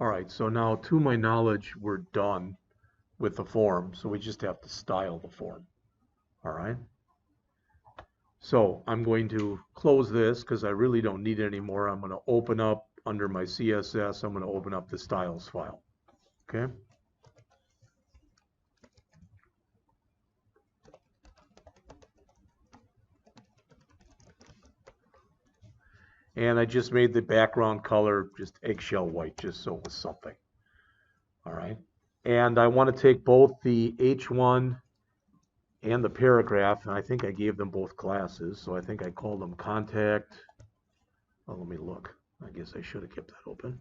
All right, so now to my knowledge, we're done with the form, so we just have to style the form. All right. So I'm going to close this because I really don't need it anymore. I'm going to open up under my CSS, I'm going to open up the styles file. Okay. And I just made the background color just eggshell white, just so it was something. All right. And I want to take both the H1 and the paragraph, and I think I gave them both classes, so I think I called them contact. Oh, let me look. I guess I should have kept that open.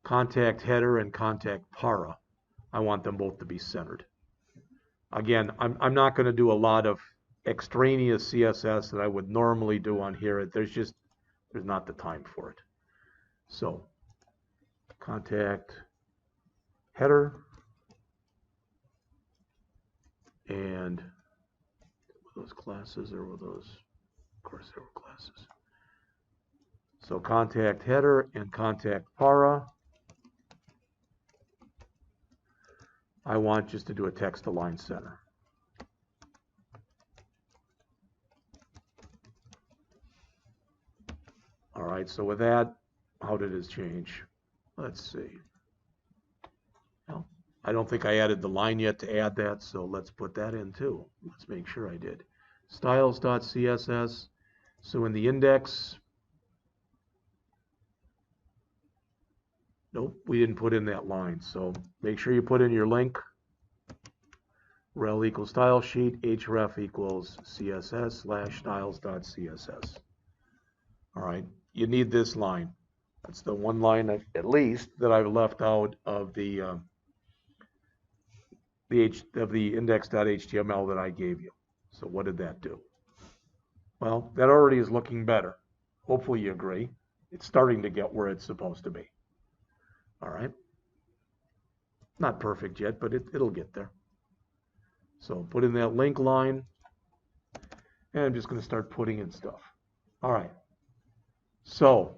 Contact header and contact para. I want them both to be centered. Again, I'm not going to do a lot of extraneous CSS that I would normally do on here. There's not the time for it. So, contact header and were those classes or were those? Of course, there were classes. So contact header and contact para. I want just to do a text align center. All right, so with that, how did it change? Let's see. Well, I don't think I added the line yet to add that, so let's put that in too. Let's make sure I did. Styles.css. So in the index, nope, we didn't put in that line. So make sure you put in your link. rel equals style sheet, href equals css / styles.css. All right, you need this line. That's the one line at least that I've left out of the index.html that I gave you. So what did that do? Well, that already is looking better. Hopefully you agree. It's starting to get where it's supposed to be. All right. Not perfect yet, but it'll get there. So put in that link line, and I'm just going to start putting in stuff. All right. So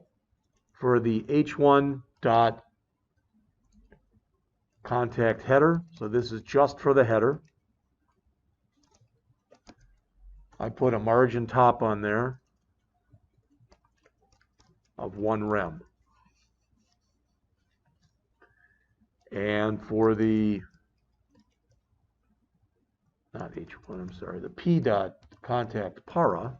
for the H1 dot contact header, so this is just for the header. I put a margin top on there of 1 rem. And for the, not H1, I'm sorry, the P dot contact para,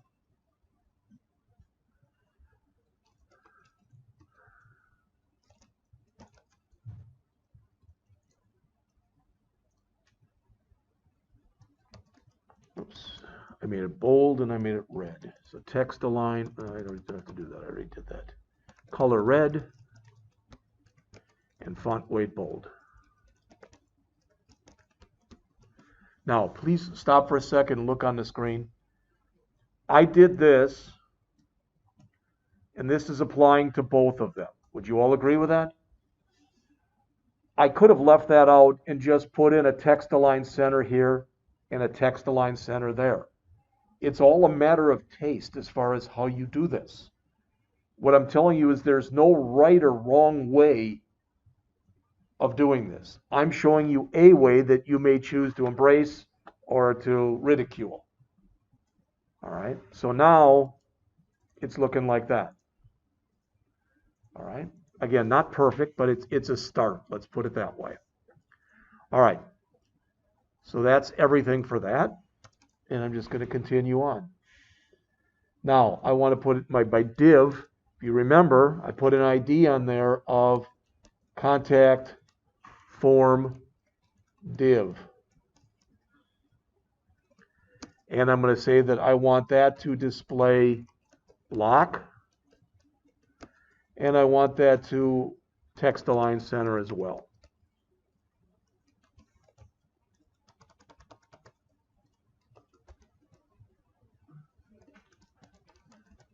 oops, I made it bold and I made it red. So text align, I don't have to do that, I already did that. Color red and font weight bold. Now, please stop for a second and look on the screen. I did this, and this is applying to both of them. Would you all agree with that? I could have left that out and just put in a text align center here and a text align center there. It's all a matter of taste as far as how you do this. What I'm telling you is there's no right or wrong way of doing this. I'm showing you a way that you may choose to embrace or to ridicule. All right, so now it's looking like that. All right, again, not perfect, but it's a start. Let's put it that way. All right, so that's everything for that, and I'm just going to continue on. Now, I want to put my div. If you remember, I put an ID on there of contact form div. And I'm going to say that I want that to display block. And I want that to text align center as well.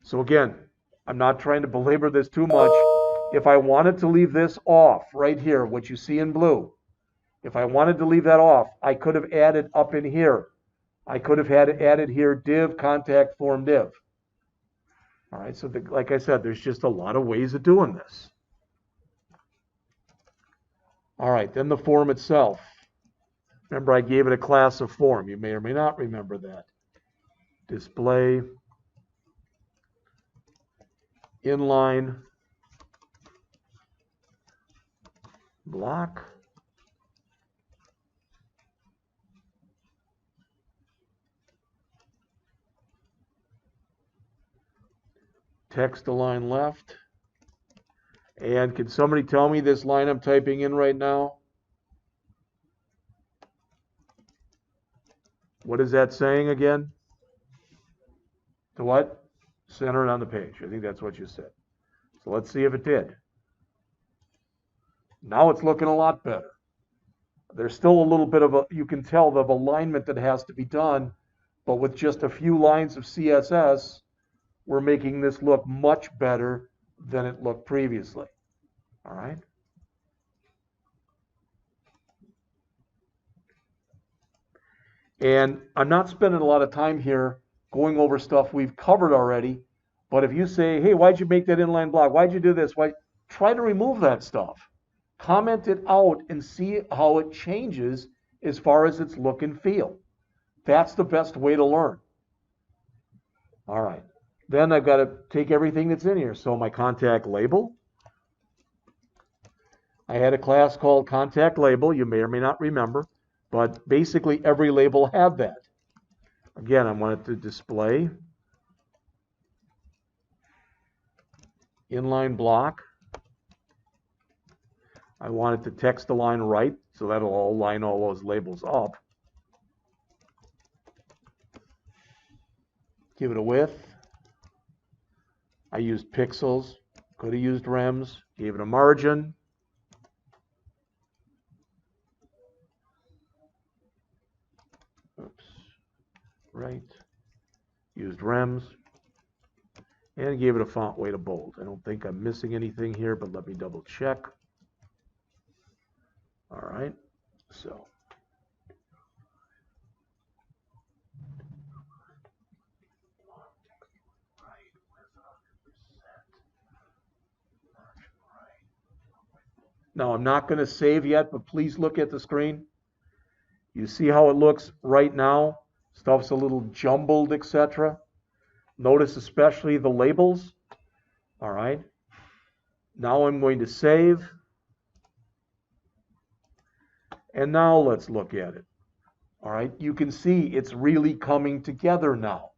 So again, I'm not trying to belabor this too much. If I wanted to leave this off right here, what you see in blue, if I wanted to leave that off, I could have added up in here. I could have had added here div contact form div. All right, so like I said, there's just a lot of ways of doing this. All right, then the form itself. Remember, I gave it a class of form. You may or may not remember that. Display inline block. Text align left. And can somebody tell me this line I'm typing in right now? What is that saying again? To what? Center it on the page. I think that's what you said. So let's see if it did. Now it's looking a lot better. There's still a little bit of a, you can tell, the alignment that has to be done, but with just a few lines of CSS, we're making this look much better than it looked previously. All right? And I'm not spending a lot of time here going over stuff we've covered already, but if you say, hey, why'd you make that inline block? Why'd you do this? Why? Try to remove that stuff. Comment it out and see how it changes as far as its look and feel. That's the best way to learn. All right. Then I've got to take everything that's in here. So my contact label. I had a class called contact label. You may or may not remember. But basically every label had that. Again, I want it to display inline block. I want it to text align right, so that'll all line all those labels up. Give it a width. I used pixels. Could have used rems. Gave it a margin. Oops. Right. Used rems. And gave it a font weight of bold. I don't think I'm missing anything here, but let me double check. All right. So. Now, I'm not going to save yet, but please look at the screen. You see how it looks right now? Stuff's a little jumbled, etc. Notice especially the labels. All right. Now I'm going to save. And now let's look at it. All right. You can see it's really coming together now.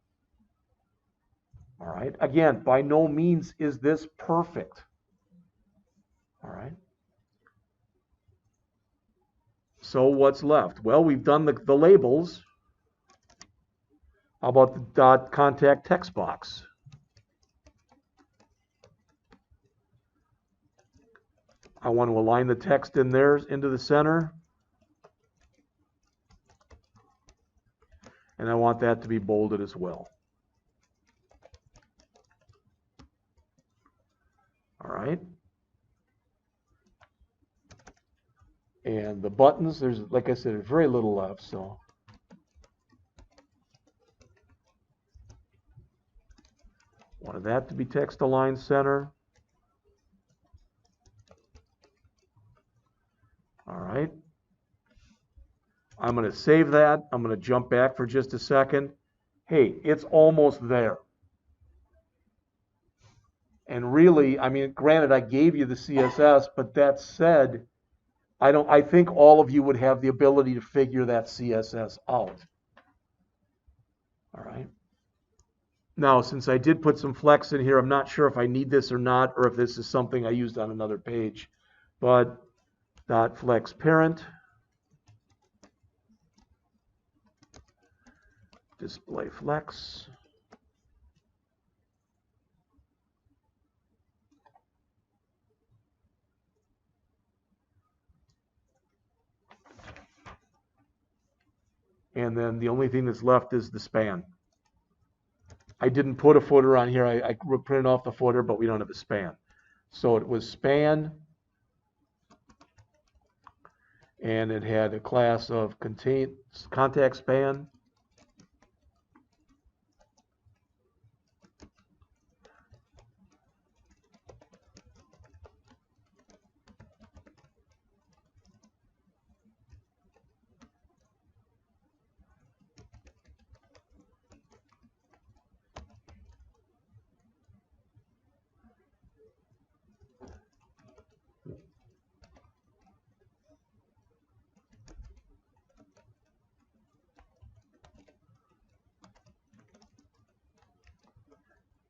All right. Again, by no means is this perfect. All right. So what's left? Well, we've done the labels. How about the dot contact text box? I want to align the text in there into the center. And I want that to be bolded as well. All right. And the buttons, there's, like I said, there's very little left, so. Wanted that to be text align center. All right. I'm going to save that. I'm going to jump back for just a second. Hey, it's almost there. And really, I mean, granted, I gave you the CSS, but that said, I think all of you would have the ability to figure that CSS out. All right. Now, since I did put some flex in here, I'm not sure if I need this or not, or if this is something I used on another page. But dot flex parent, display flex. And then the only thing that's left is the span. I didn't put a footer on here. I printed off the footer, but we don't have a span. So it was span, and it had a class of contact span.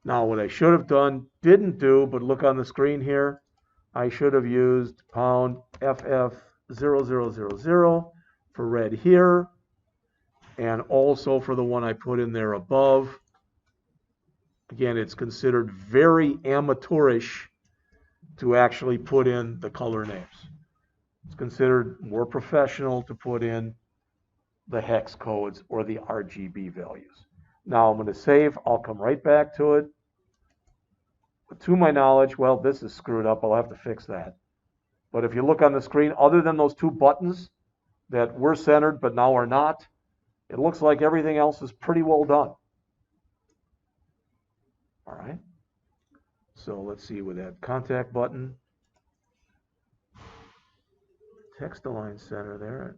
Now, what I should have done, didn't do, but look on the screen here, I should have used pound FF0000 for red here, and also for the one I put in there above. Again, it's considered very amateurish to actually put in the color names. It's considered more professional to put in the hex codes or the RGB values. Now I'm going to save. I'll come right back to it. But to my knowledge, well, this is screwed up. I'll have to fix that. But if you look on the screen, other than those two buttons that were centered but now are not, it looks like everything else is pretty well done. All right. So let's see with that contact button. Text align center there.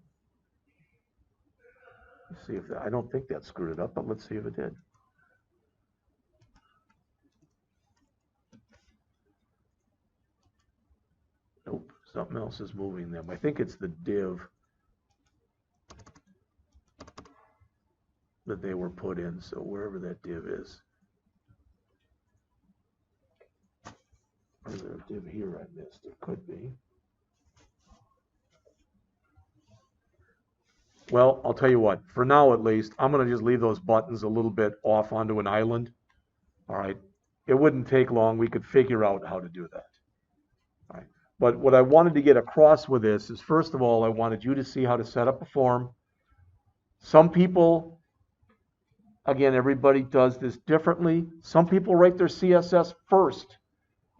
Let's see if that, I don't think that screwed it up, but let's see if it did. Nope, something else is moving them. I think it's the div that they were put in, so wherever that div is. Or is there a div here I missed? It could be. Well, I'll tell you what, for now at least, I'm going to just leave those buttons a little bit off onto an island. All right. It wouldn't take long. We could figure out how to do that. All right. But what I wanted to get across with this is, first of all, I wanted you to see how to set up a form. Some people, again, everybody does this differently. Some people write their CSS first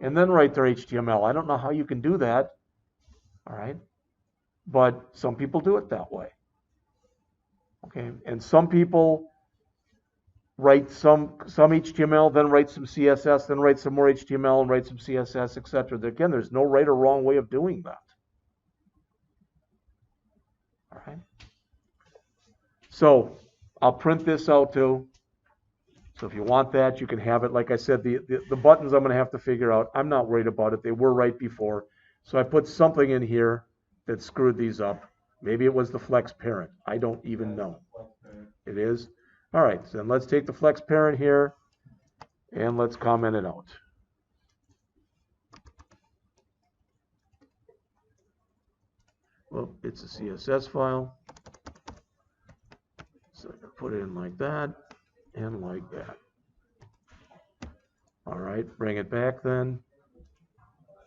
and then write their HTML. I don't know how you can do that. All right. But some people do it that way. Okay, and some people write some HTML, then write some CSS, then write some more HTML, and write some CSS, etc. Again, there's no right or wrong way of doing that. All right. So I'll print this out too. So if you want that, you can have it. Like I said, the buttons I'm going to have to figure out. I'm not worried about it. They were right before. So I put something in here that screwed these up. Maybe it was the flex parent. I don't even know. It is? All right, so then let's take the flex parent here and let's comment it out. Well, it's a CSS file. So I'm going to put it in like that and like that. All right, bring it back then.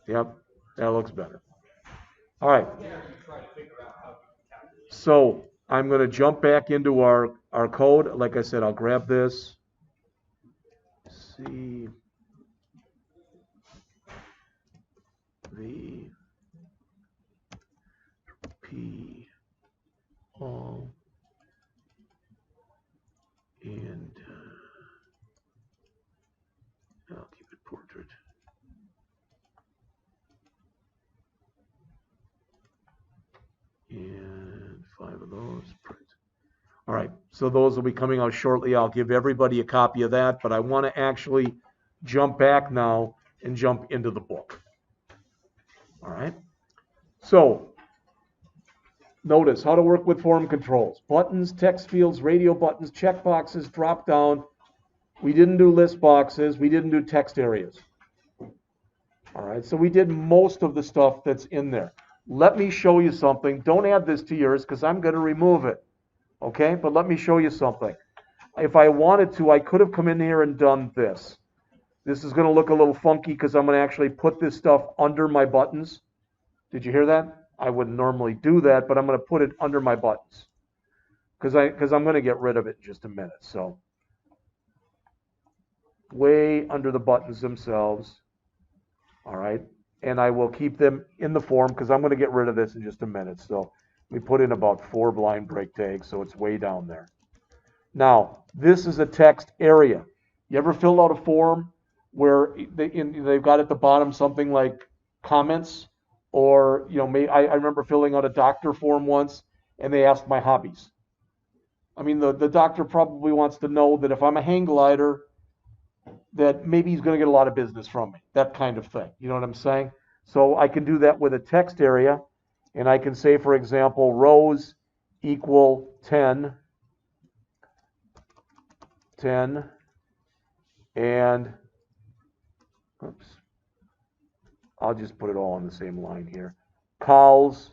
Yep, that looks better. All right. So I'm going to jump back into our code. Like I said, I'll grab this. C V P all and I'll keep it portrait. And 5 of those, print. All right, so those will be coming out shortly. I'll give everybody a copy of that, but I want to actually jump back now and jump into the book. All right, so notice how to work with form controls. Buttons, text fields, radio buttons, checkboxes, drop down. We didn't do list boxes. We didn't do text areas. All right, so we did most of the stuff that's in there. Let me show you something. Don't add this to yours because I'm going to remove it. Okay, but let me show you something. If I wanted to, I could have come in here and done this. This is going to look a little funky because I'm going to actually put this stuff under my buttons. Did you hear that? I wouldn't normally do that, but I'm going to put it under my buttons because I'm going to get rid of it in just a minute. So way under the buttons themselves. All right. And I will keep them in the form because I'm going to get rid of this in just a minute. So we put in about 4 blind break tags, so it's way down there. Now, this is a text area. You ever filled out a form where they've got at the bottom something like comments? Or, you know, I remember filling out a doctor form once, and they asked my hobbies. I mean, the doctor probably wants to know that if I'm a hang glider, that maybe he's going to get a lot of business from me, that kind of thing. You know what I'm saying? So I can do that with a text area, and I can say, for example, rows equal 10, and Oops. I'll just put it all on the same line here. Calls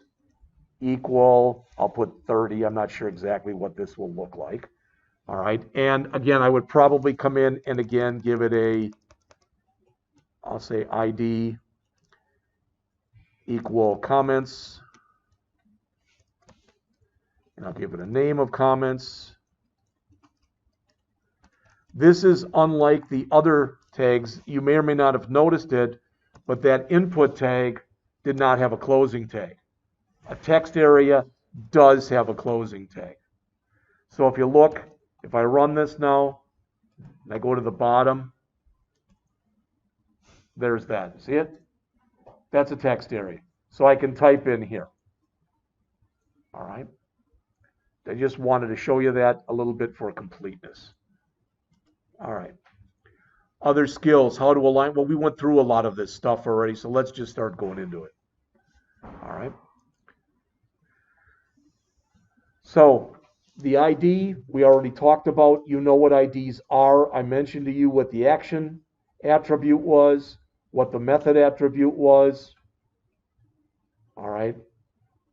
equal, I'll put 30. I'm not sure exactly what this will look like. All right. And again, I would probably come in and again give it a, I'll say ID equal comments. And I'll give it a name of comments. This is unlike the other tags. You may or may not have noticed it, but that input tag did not have a closing tag. A text area does have a closing tag. So if you look, if I run this now, and I go to the bottom, there's that. See it? That's a text area. So I can type in here. All right. I just wanted to show you that a little bit for completeness. All right. Other skills, how to align. Well, we went through a lot of this stuff already, so let's just start going into it. All right. So the ID we already talked about. You know what IDs are. I mentioned to you what the action attribute was, what the method attribute was. All right.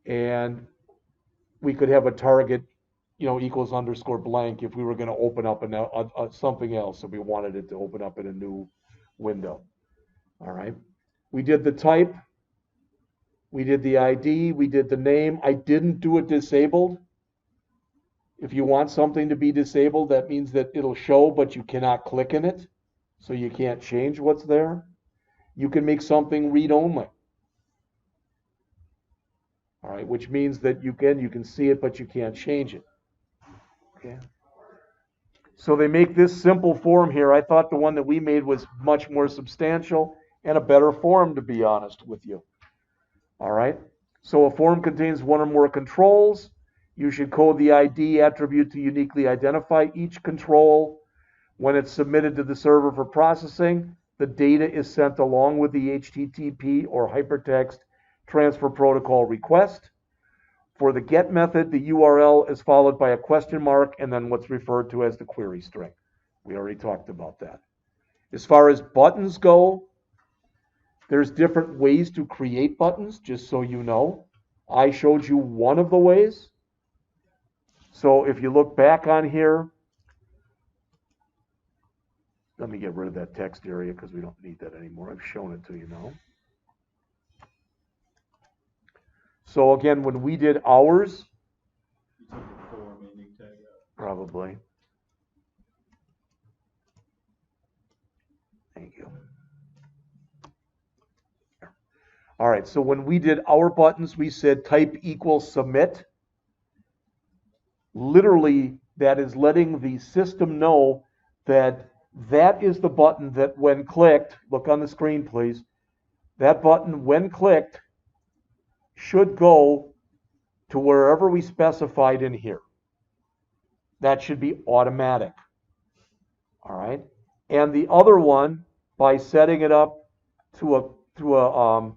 And we could have a target, equals underscore blank if we were going to open up something else, if we wanted it to open up in a new window. All right. We did the type. We did the ID. We did the name. I didn't do it disabled. If you want something to be disabled, that means that it'll show, but you cannot click in it. So you can't change what's there. You can make something read only. All right, which means that you can see it, but you can't change it. Okay. So they make this simple form here. I thought the one that we made was much more substantial and a better form, to be honest with you. All right. So a form contains one or more controls. You should code the ID attribute to uniquely identify each control. When it's submitted to the server for processing, the data is sent along with the HTTP or hypertext transfer protocol request. For the GET method, the URL is followed by a question mark and then what's referred to as the query string. We already talked about that. As far as buttons go, there's different ways to create buttons, just so you know. I showed you one of the ways. So if you look back on here, let me get rid of that text area because we don't need that anymore. I've shown it to you now. So again, when we did ours, you took the form ending tag out. Probably. Thank you. All right, so when we did our buttons, we said type equals submit. Literally, that is letting the system know that that is the button that when clicked, look on the screen, please, that button when clicked should go to wherever we specified in here. That should be automatic. All right. And the other one, by setting it up to a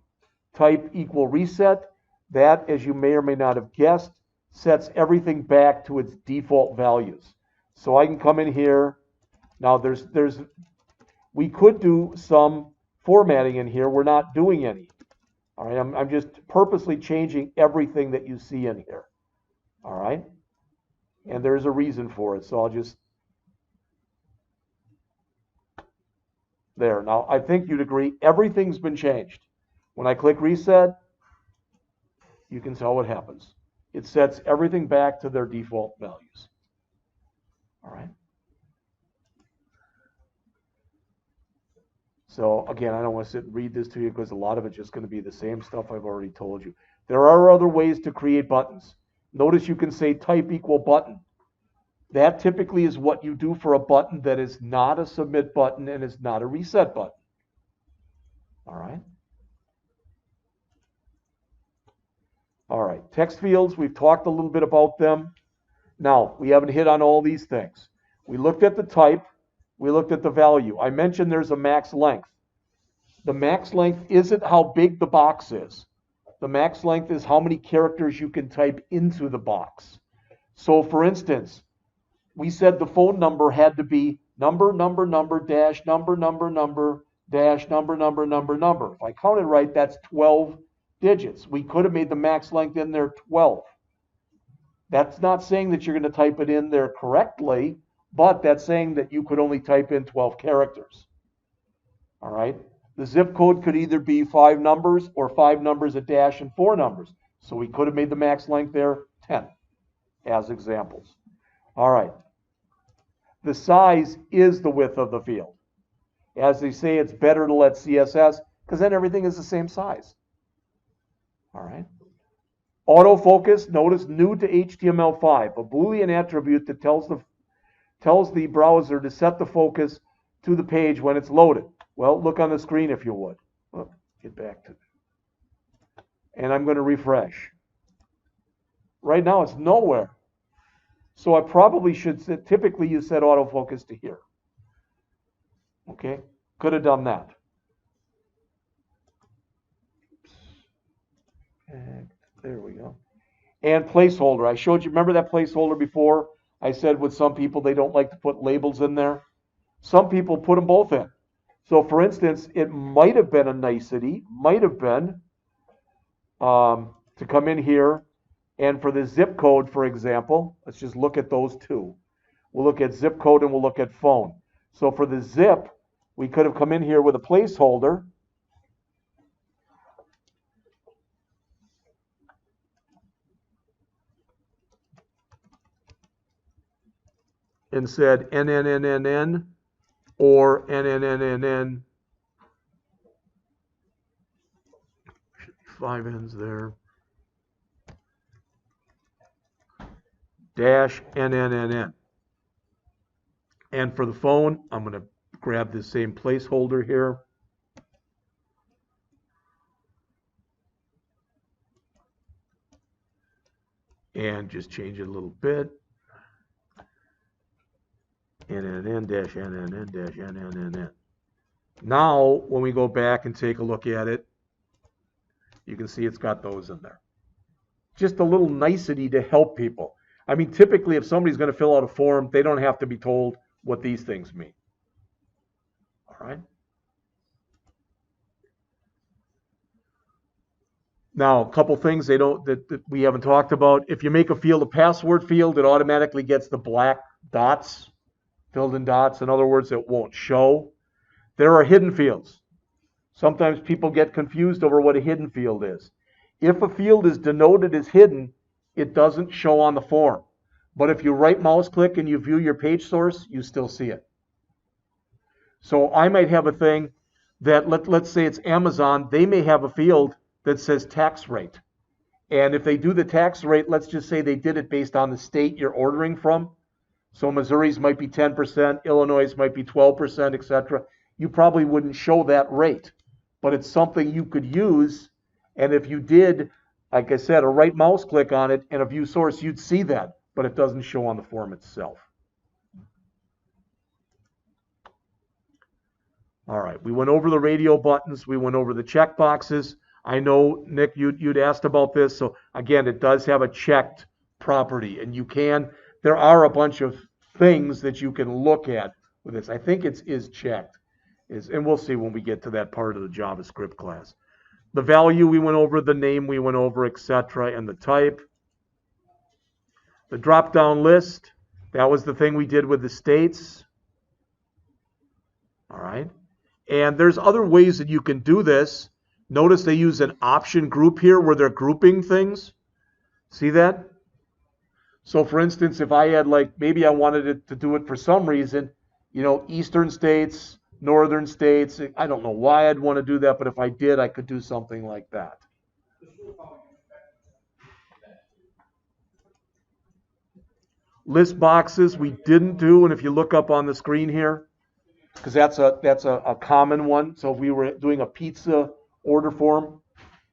type equal reset, that, as you may or may not have guessed, sets everything back to its default values. So I can come in here. Now we could do some formatting in here. We're not doing any. All right, I'm just purposely changing everything that you see in here. All right, and there's a reason for it. So I'll just there. Now I think you'd agree everything's been changed. When I click reset, you can tell what happens. It sets everything back to their default values. All right. So again, I don't want to sit and read this to you because a lot of it's just going to be the same stuff I've already told you. There are other ways to create buttons. Notice you can say type equal button. That typically is what you do for a button that is not a submit button and is not a reset button. All right. All right, text fields, we've talked a little bit about them. Now, we haven't hit on all these things. We looked at the type. We looked at the value. I mentioned there's a max length. The max length isn't how big the box is. The max length is how many characters you can type into the box. So, for instance, we said the phone number had to be number, dash, number, dash number, number, number, number. If I counted right, that's 12 digits. We could have made the max length in there 12. That's not saying that you're going to type it in there correctly, but that's saying that you could only type in 12 characters. All right? The zip code could either be 5 numbers or 5 numbers, a dash, and 4 numbers. So we could have made the max length there 10 as examples. All right. The size is the width of the field. As they say, it's better to let CSS because then everything is the same size. All right. Autofocus, notice new to HTML5, a Boolean attribute that tells the browser to set the focus to the page when it's loaded. Well, look on the screen if you would. Oh, get back to it. And I'm going to refresh. Right now it's nowhere. So I probably should set, typically you set autofocus to here. Okay, could have done that. And there we go. And placeholder. I showed you, remember that placeholder before? I said with some people they don't like to put labels in there. Some people put them both in. So for instance, it might have been a nicety, might have been to come in here and for the zip code, for example, let's just look at those two. We'll look at zip code and we'll look at phone. So for the zip, we could have come in here with a placeholder. And said NNNNN or NNNNN. 5 N's there. Dash NNNN. And for the phone, I'm going to grab this same placeholder here. And just change it a little bit. NNN dash NNN dash NNNN. Now, when we go back and take a look at it, you can see it's got those in there. Just a little nicety to help people. I mean, typically, if somebody's going to fill out a form, they don't have to be told what these things mean. All right? Now, a couple things that we haven't talked about. If you make a field a password field, it automatically gets the black dots, filled in dots. In other words, it won't show. There are hidden fields. Sometimes people get confused over what a hidden field is. If a field is denoted as hidden, it doesn't show on the form. But if you right mouse click and you view your page source, you still see it. So I might have a thing that, let's say it's Amazon, they may have a field that says tax rate. And if they do the tax rate, let's just say they did it based on the state you're ordering from. So Missouri's might be 10%, Illinois might be 12%, etc. You probably wouldn't show that rate. But it's something you could use, and if you did, like I said, a right mouse click on it and a view source, you'd see that, but it doesn't show on the form itself. All right, we went over the radio buttons, we went over the check boxes. I know, Nick, you'd asked about this, so again, it does have a checked property, and there are a bunch of things that you can look at with this. I think it is checked. And we'll see when we get to that part of the JavaScript class. The value we went over, the name we went over, etc., and the type. The drop-down list, that was the thing we did with the states. All right. And there's other ways that you can do this. Notice they use an option group here where they're grouping things. See that? So for instance, if I had maybe I wanted it to do it for some reason, eastern states, northern states. I don't know why I'd want to do that, but if I did, I could do something like that. List boxes we didn't do, and if you look up on the screen here, because that's a common one. So if we were doing a pizza order form,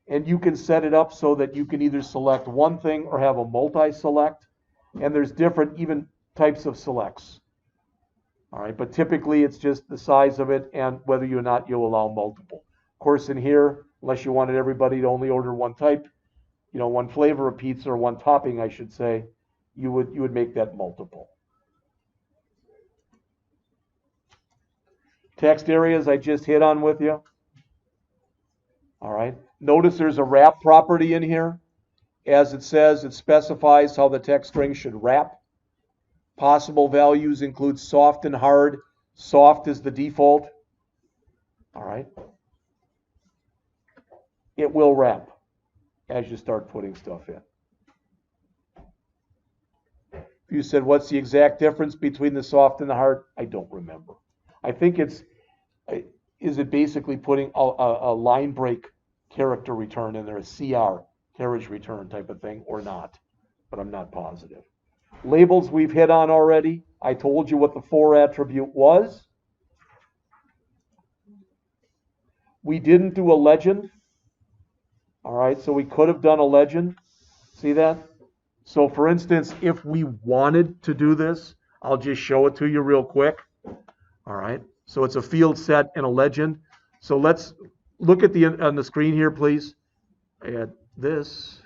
and you can set it up so that you can either select one thing or have a multi-select, and there's different even types of selects. All right, but typically it's just the size of it and whether or not you'll allow multiple. Of course, in here, unless you wanted everybody to only order one type, one flavor of pizza or one topping, I should say, you would make that multiple. text areas I just hit on with you. All right. Notice there's a wrap property in here. As it says, it specifies how the text string should wrap. Possible values include soft and hard. Soft is the default. All right. It will wrap as you start putting stuff in. If you said, what's the exact difference between the soft and the hard? I don't remember. I think is it basically putting a line break character return in there, a CR, carriage return type of thing, or not? But I'm not positive. Labels we've hit on already. I told you what the for attribute was. We didn't do a legend. All right, so we could have done a legend. See that? So for instance, if we wanted to do this, I'll just show it to you real quick. All right, so it's a field set and a legend. So let's look at on the screen here, please. Add this.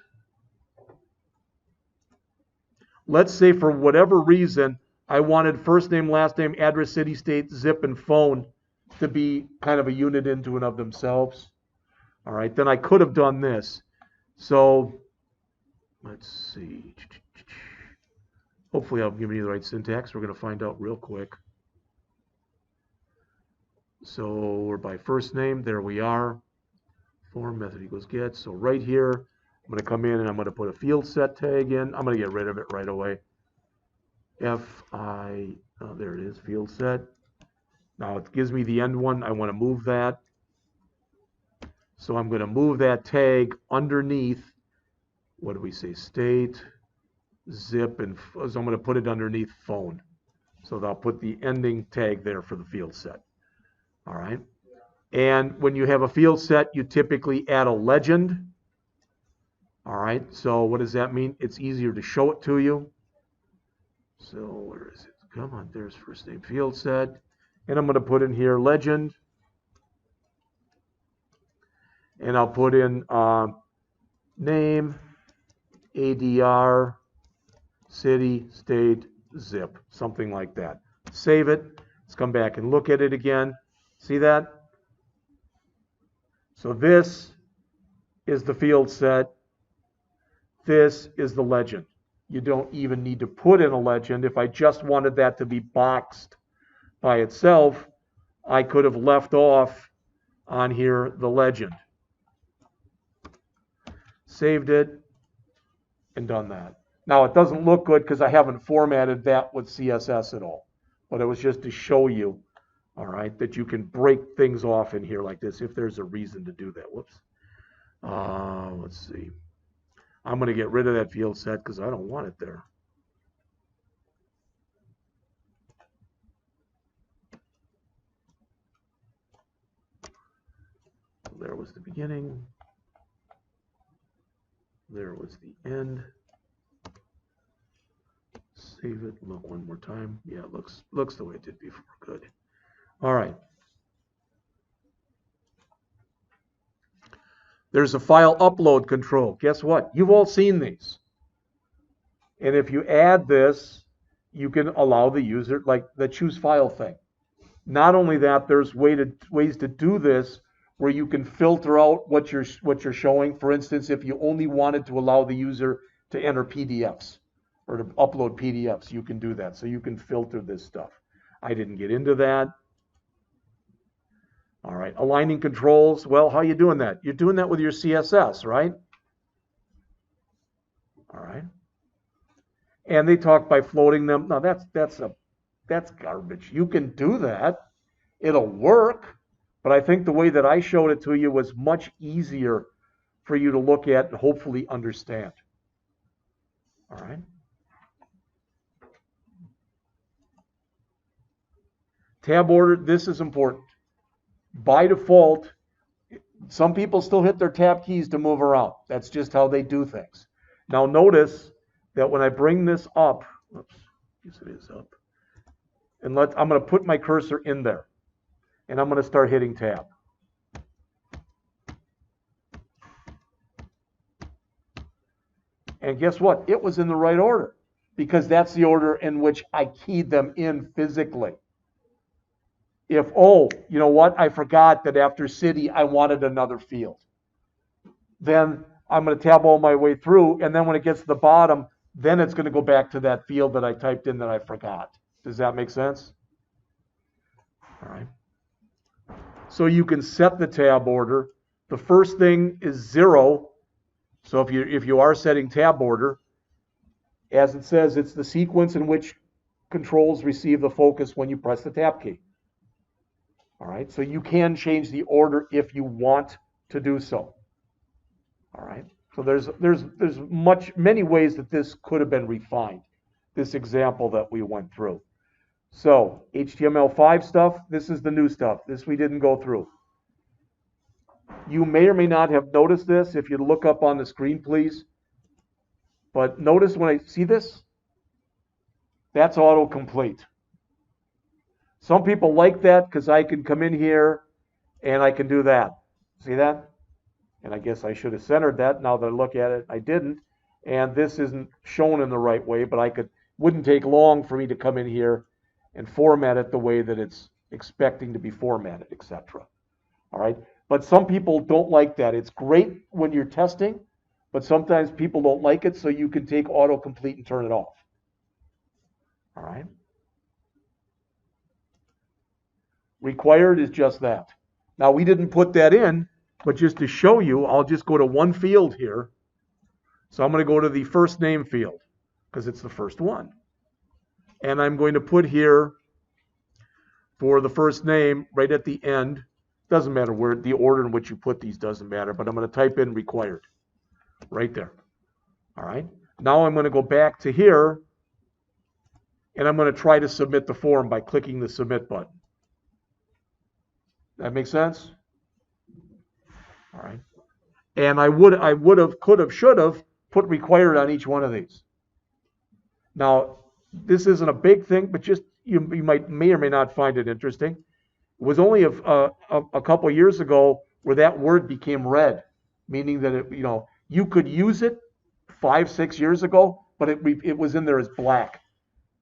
Let's say for whatever reason, I wanted first name, last name, address, city, state, zip, and phone to be kind of a unit into and of themselves. All right, then I could have done this. So let's see. Hopefully I'm giving you the right syntax. We're going to find out real quick. So we're by first name. There we are. Form method equals get. So right here, I'm going to come in and I'm going to put a field set tag in. I'm going to get rid of it right away. There it is, field set. Now it gives me the end one. I want to move that. So I'm going to move that tag underneath, what do we say, state, zip, and so I'm going to put it underneath phone. So I'll put the ending tag there for the field set. All right. And when you have a field set, you typically add a legend. All right. So what does that mean? It's easier to show it to you. So where is it? Come on, there's first name field set. And I'm going to put in here legend. And I'll put in name, ADR, city, state, zip, something like that. Save it. Let's come back and look at it again. See that? So this is the field set. This is the legend. You don't even need to put in a legend. If I just wanted that to be boxed by itself, I could have left off on here the legend. Saved it and done that. Now it doesn't look good because I haven't formatted that with CSS at all. But it was just to show you, all right, that you can break things off in here like this if there's a reason to do that. Whoops. Let's see. I'm going to get rid of that field set because I don't want it there. There was the beginning. There was the end. Save it. Look one more time. Yeah, it looks the way it did before. Good. All right. There's a file upload control. Guess what? You've all seen these. And if you add this, you can allow the user, like the choose file thing. Not only that, there's ways to do this where you can filter out what you're showing. For instance, if you only wanted to allow the user to enter PDFs or to upload PDFs, you can do that. So you can filter this stuff. I didn't get into that. All right, aligning controls. Well, how are you doing that? You're doing that with your CSS, right? All right. And they talk by floating them. No, that's garbage. You can do that. It'll work. But I think the way that I showed it to you was much easier for you to look at and hopefully understand. All right. Tab order, this is important. By default, some people still hit their tab keys to move around. That's just how they do things. Now notice that when I bring this up, oops, yes it is up, and I'm going to put my cursor in there, and I'm going to start hitting tab. And guess what? It was in the right order, because that's the order in which I keyed them in physically. If, oh, you know what, I forgot that after city, I wanted another field. Then I'm going to tab all my way through, and then when it gets to the bottom, then it's going to go back to that field that I typed in that I forgot. Does that make sense? All right. So you can set the tab order. The first thing is 0. So if you are setting tab order, as it says, it's the sequence in which controls receive the focus when you press the tab key. All right, so you can change the order if you want to do so. All right, so there's many ways that this could have been refined, this example that we went through. So HTML5 stuff, this is the new stuff. This we didn't go through. You may or may not have noticed this. If you look up on the screen, please. But notice when I see this, that's autocomplete. Some people like that because I can come in here and I can do that. See that? And I guess I should have centered that. Now that I look at it, I didn't. And this isn't shown in the right way, but wouldn't take long for me to come in here and format it the way that it's expecting to be formatted, etc. All right? But some people don't like that. It's great when you're testing, but sometimes people don't like it, so you can take autocomplete and turn it off. All right? Required is just that. Now, we didn't put that in, but just to show you, I'll just go to one field here. So I'm going to go to the first name field because it's the first one. And I'm going to put here for the first name right at the end. Doesn't matter where the order in which you put these doesn't matter, but I'm going to type in required right there. All right. Now I'm going to go back to here and I'm going to try to submit the form by clicking the submit button. That makes sense? All right. And I would have, could have, should have put required on each one of these. Now, this isn't a big thing, but just you may or may not find it interesting. It was only a couple years ago where that word became red, meaning that you could use it 5-6 years ago, but it was in there as black.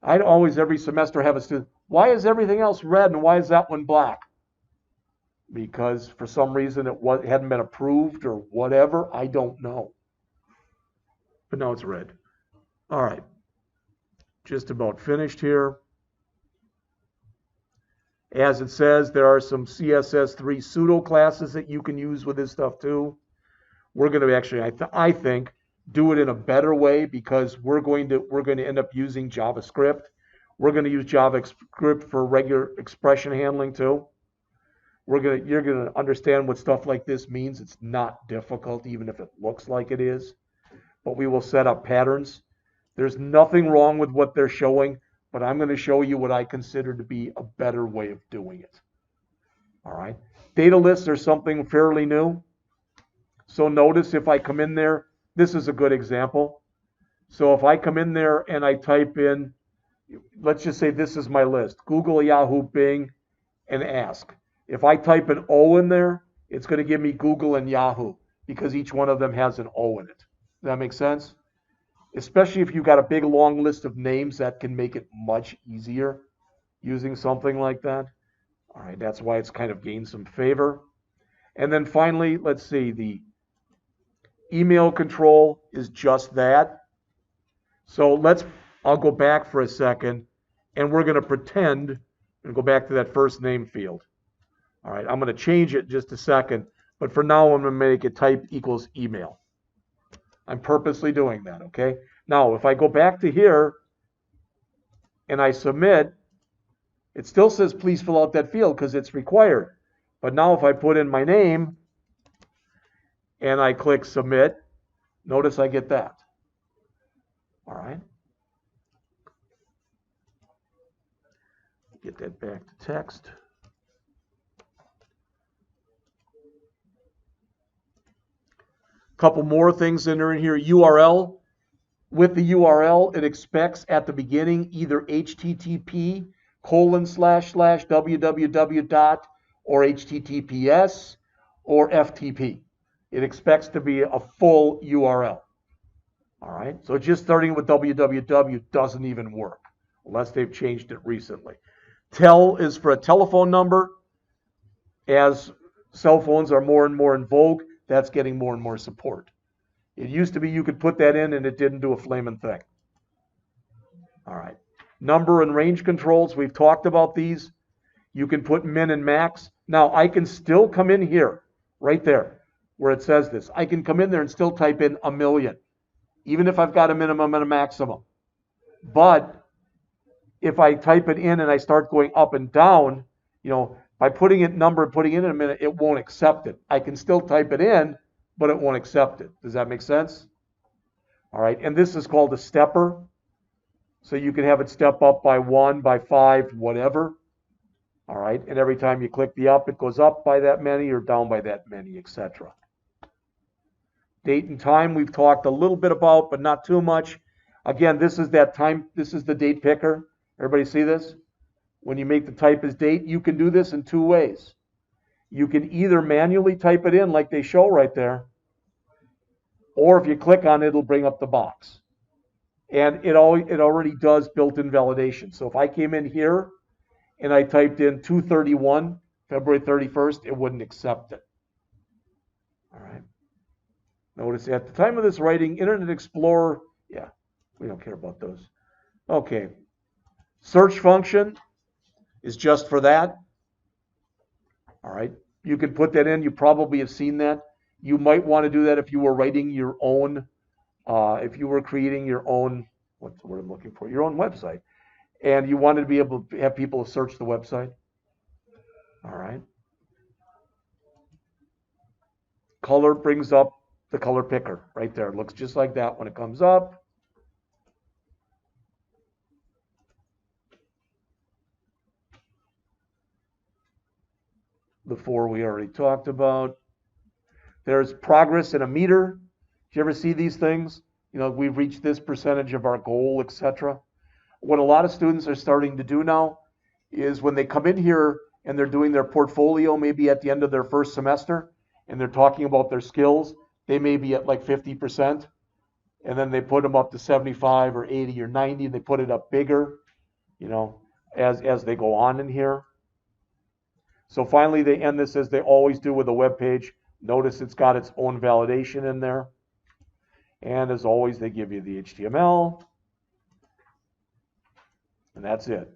I'd always every semester have a student, why is everything else red and why is that one black? Because for some reason it hadn't been approved or whatever, I don't know. But now it's red. All right. Just about finished here. As it says, there are some CSS3 pseudo classes that you can use with this stuff too. We're going to actually, I think, do it in a better way because we're going to end up using JavaScript. We're going to use JavaScript for regular expression handling too. You're going to understand what stuff like this means. It's not difficult, even if it looks like it is. But we will set up patterns. There's nothing wrong with what they're showing, but I'm going to show you what I consider to be a better way of doing it. All right. Data lists are something fairly new. So notice if I come in there, this is a good example. So if I come in there and I type in, let's just say this is my list, Google, Yahoo, Bing, and Ask. If I type an O in there, it's going to give me Google and Yahoo because each one of them has an O in it. Does that make sense? Especially if you've got a big long list of names, that can make it much easier using something like that. All right, that's why it's kind of gained some favor. And then finally, let's see, the email control is just that. So I'll go back for a second and we're going to pretend and go back to that first name field. All right, I'm going to change it in just a second, but for now I'm going to make it type equals email. I'm purposely doing that, okay? Now, if I go back to here and I submit, it still says please fill out that field because it's required. But now if I put in my name and I click submit, notice I get that. All right. Get that back to text. Couple more things that are in here. URL. With the URL, it expects at the beginning either http://www. or https or FTP. It expects to be a full URL. All right. So just starting with www doesn't even work unless they've changed it recently. Tel is for a telephone number. As cell phones are more and more in vogue, that's getting more and more support. It used to be you could put that in and it didn't do a flaming thing. All right. Number and range controls, we've talked about these. You can put min and max. Now, I can still come in here, right there, where it says this. I can come in there and still type in 1,000,000, even if I've got a minimum and a maximum. But if I type it in and I start going up and down, by putting it number and putting it in a minute, it won't accept it. I can still type it in, but it won't accept it. Does that make sense? All right. And this is called a stepper. So you can have it step up by 1, by 5, whatever. All right. And every time you click the up, it goes up by that many or down by that many, etc. Date and time we've talked a little bit about, but not too much. Again, this is that time. This is the date picker. Everybody see this? When you make the type as date, you can do this in two ways. You can either manually type it in like they show right there, or if you click on it, it'll bring up the box. And it already does built-in validation. So if I came in here and I typed in 2/31, February 31st, it wouldn't accept it. All right. Notice at the time of this writing, Internet Explorer, yeah, we don't care about those. Okay. Search function is just for that. All right. You can put that in. You probably have seen that. You might want to do that if you were writing your own, if you were creating your own, what's the word I'm looking for? Your own website. And you wanted to be able to have people search the website. All right. Color brings up the color picker right there. It looks just like that when it comes up. The 4 we already talked about. There's progress in a meter. Do you ever see these things? We've reached this percentage of our goal, etc. What a lot of students are starting to do now is when they come in here and they're doing their portfolio, maybe at the end of their first semester, and they're talking about their skills, they may be at like 50%, and then they put them up to 75 or 80 or 90, and they put it up bigger, as they go on in here. So finally, they end this as they always do with a web page. Notice it's got its own validation in there. And as always, they give you the HTML. And that's it.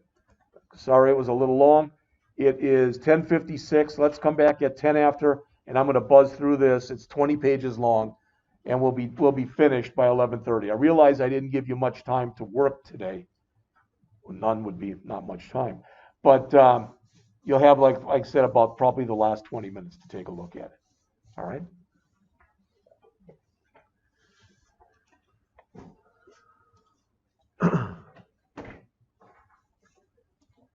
Sorry it was a little long. It is 10:56. Let's come back at 10 after, and I'm going to buzz through this. It's 20 pages long, and we'll be finished by 11:30. I realize I didn't give you much time to work today. None would be not much time. But you'll have, like I said, about probably the last 20 minutes to take a look at it. All right?